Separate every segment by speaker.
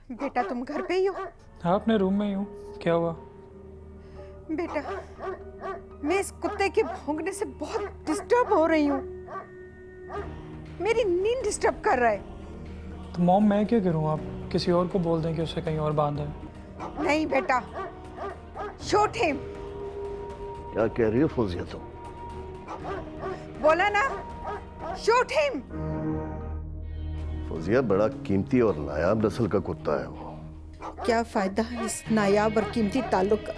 Speaker 1: बेटा तुम घर पे ही हो?
Speaker 2: हाँ, अपने रूम में ही हूँ। क्या हुआ?
Speaker 1: बेटा मैं इस कुत्ते के भौंकने से बहुत डिस्टर्ब हो रही हूँ। मेरी नींद डिस्टर्ब कर रहा है।
Speaker 2: तो मॉम मैं क्या करूँ? आप किसी और को बोल दें कि उसे कहीं और बांध दें।
Speaker 1: नहीं बेटा, शूट हिम।
Speaker 3: क्या कह रही हो फौजिया तुम?
Speaker 1: बोला ना, शूट हिम।
Speaker 3: फौजिया बड़ा कीमती और नायाब नस्ल का कुत्ता है वो।
Speaker 1: क्या फायदा है इस नायाब और कीमती ताल्लुक का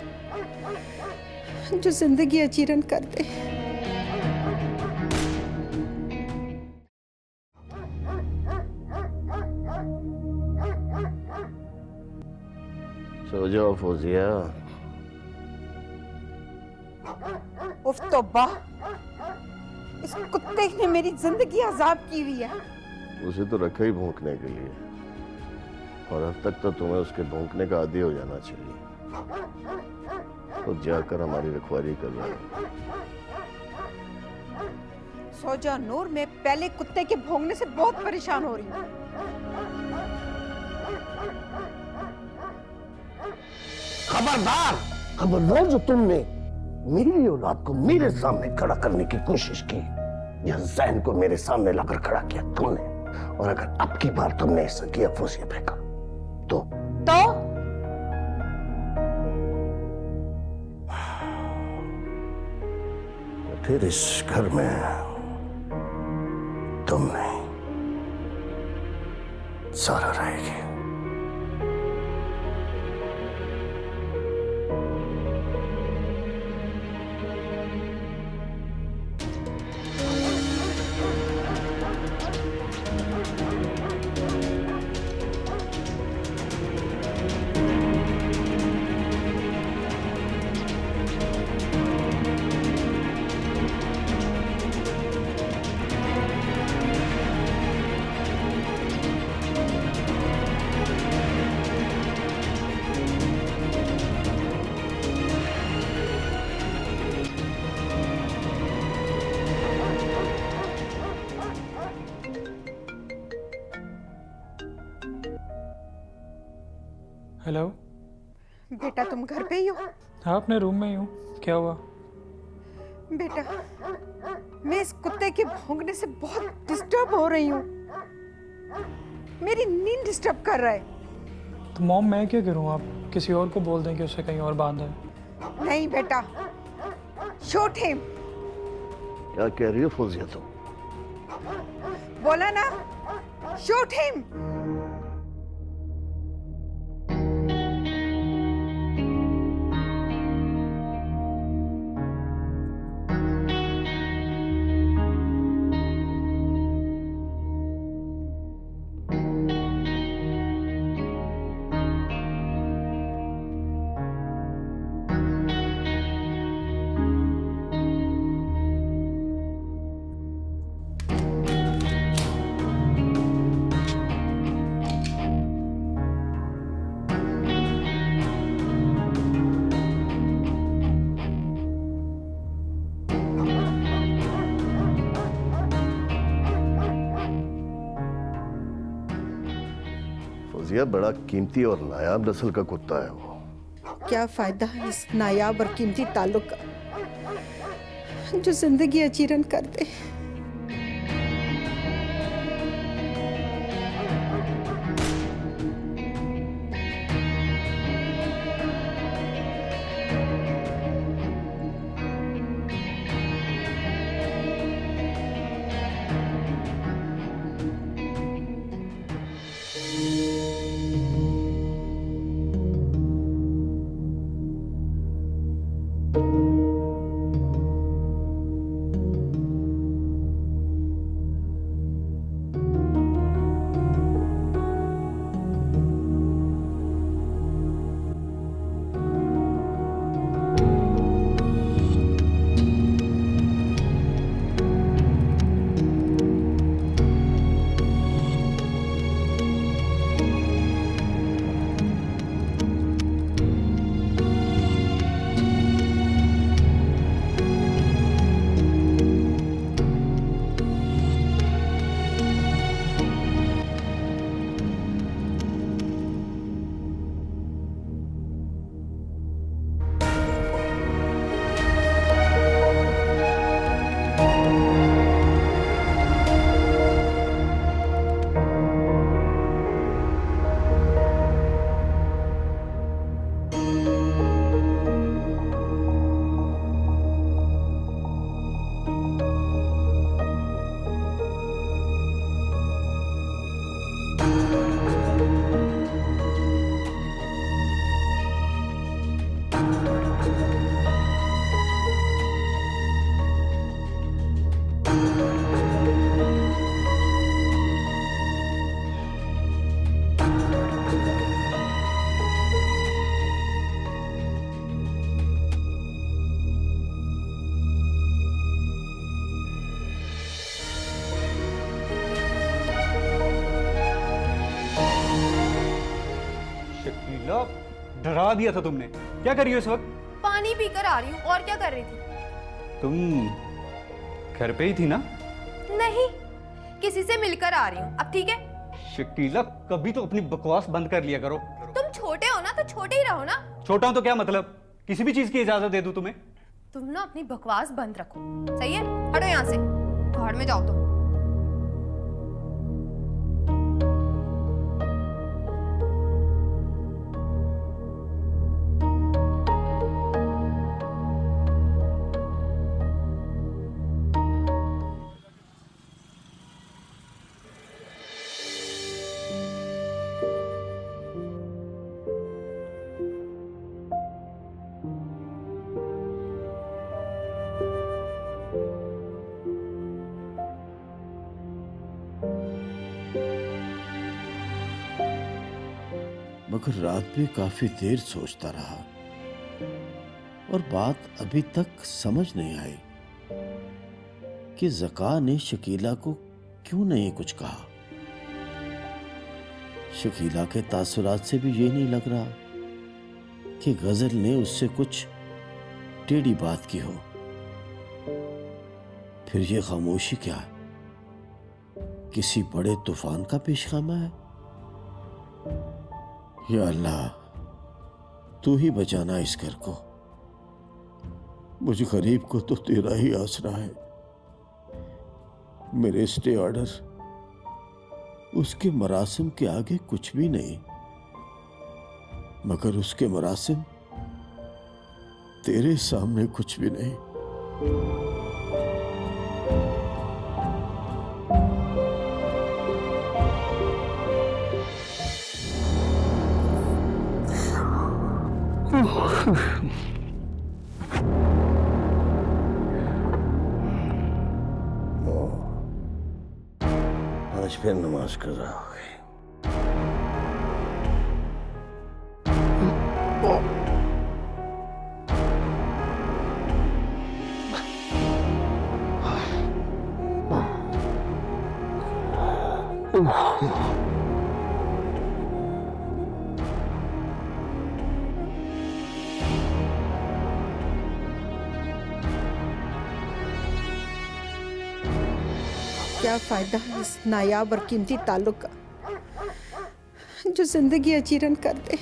Speaker 1: जो जिंदगी अजीरन कर दे।
Speaker 3: सो जाओ फौजिया।
Speaker 1: उफ तौबा, इस कुत्ते ने मेरी जिंदगी अजाब की हुई है।
Speaker 3: उसे तो रखा ही भौंकने के लिए, और अब तक तो तुम्हें उसके भौंकने का आदी हो जाना चाहिए। तो जाकर हमारी रखवाली कर रहा है।
Speaker 1: सो जा नूर, मैं पहले कुत्ते के भौंकने से बहुत परेशान हो रही हूँ।
Speaker 3: खबरदार, खबरदार, जो तुमने मेरी औलाद को मेरे सामने खड़ा करने की कोशिश की या जैन को मेरे सामने लाकर खड़ा किया तुमने, और अगर अब की बार तुमने ऐसा किया फौजिया बेका तो फिर इस घर में तुम नहीं, सारा रहेगी।
Speaker 2: हेलो।
Speaker 1: बेटा तुम घर पे ही हो?
Speaker 2: हाँ, अपने रूम में ही हूँ। क्या हुआ?
Speaker 1: बेटा मैं इस कुत्ते के भौंकने से बहुत डिस्टर्ब हो रही हूँ। मेरी नींद डिस्टर्ब कर रहा है।
Speaker 2: तो मॉम मैं क्या करूँ? आप किसी और को बोल दें कि उसे कहीं और बांध दें।
Speaker 1: नहीं बेटा, शूट हिम।
Speaker 3: क्या कह रही हो फौजिया तुम?
Speaker 1: बोला ना, शूट हिम।
Speaker 3: फौजिया बड़ा कीमती और नायाब नस्ल का कुत्ता है वो।
Speaker 1: क्या फायदा है इस नायाब और कीमती ताल्लुक का जो जिंदगी अजीरन कर दे।
Speaker 4: शकीला, डरा दिया था तुमने। क्या कर रही हो इस वक्त?
Speaker 5: पानी पीकर आ रही हूँ, और क्या कर रही थी?
Speaker 4: तुम घर पे ही थी ना?
Speaker 5: नहीं, किसी से मिलकर आ रही हूँ। अब ठीक है?
Speaker 4: शकीला, कभी तो अपनी बकवास बंद कर लिया करो।
Speaker 5: तुम छोटे हो ना, तो छोटे ही रहो ना।
Speaker 4: छोटा हूं तो क्या मतलब? किसी भी चीज की इजाजत दे दूं तुम्हें?
Speaker 5: तुम ना अपनी बकवास बंद रखो, सही है? हटो यहाँ से, बाहर में जाओ तुम।
Speaker 6: मगर रात में काफी देर सोचता रहा और बात अभी तक समझ नहीं आई कि ज़का ने शकीला को क्यों नहीं कुछ कहा। शकीला के तासुरात से भी ये नहीं लग रहा कि गजल ने उससे कुछ टेढ़ी बात की हो। फिर ये खामोशी क्या है? किसी बड़े तूफान का पेशखामा है? या अल्लाह, तू ही बचाना इस घर को। मुझे गरीब को तो तेरा ही आसरा है। मेरे स्टे ऑर्डर उसके मरासिम के आगे कुछ भी नहीं, मगर उसके मरासिम तेरे सामने कुछ भी नहीं।
Speaker 3: आज फिर नमाज कज़ा हो गई।
Speaker 1: क्या फायदा इस नायाब और कीमती ताल्लुक का जो जिंदगी अचीरन कर दे।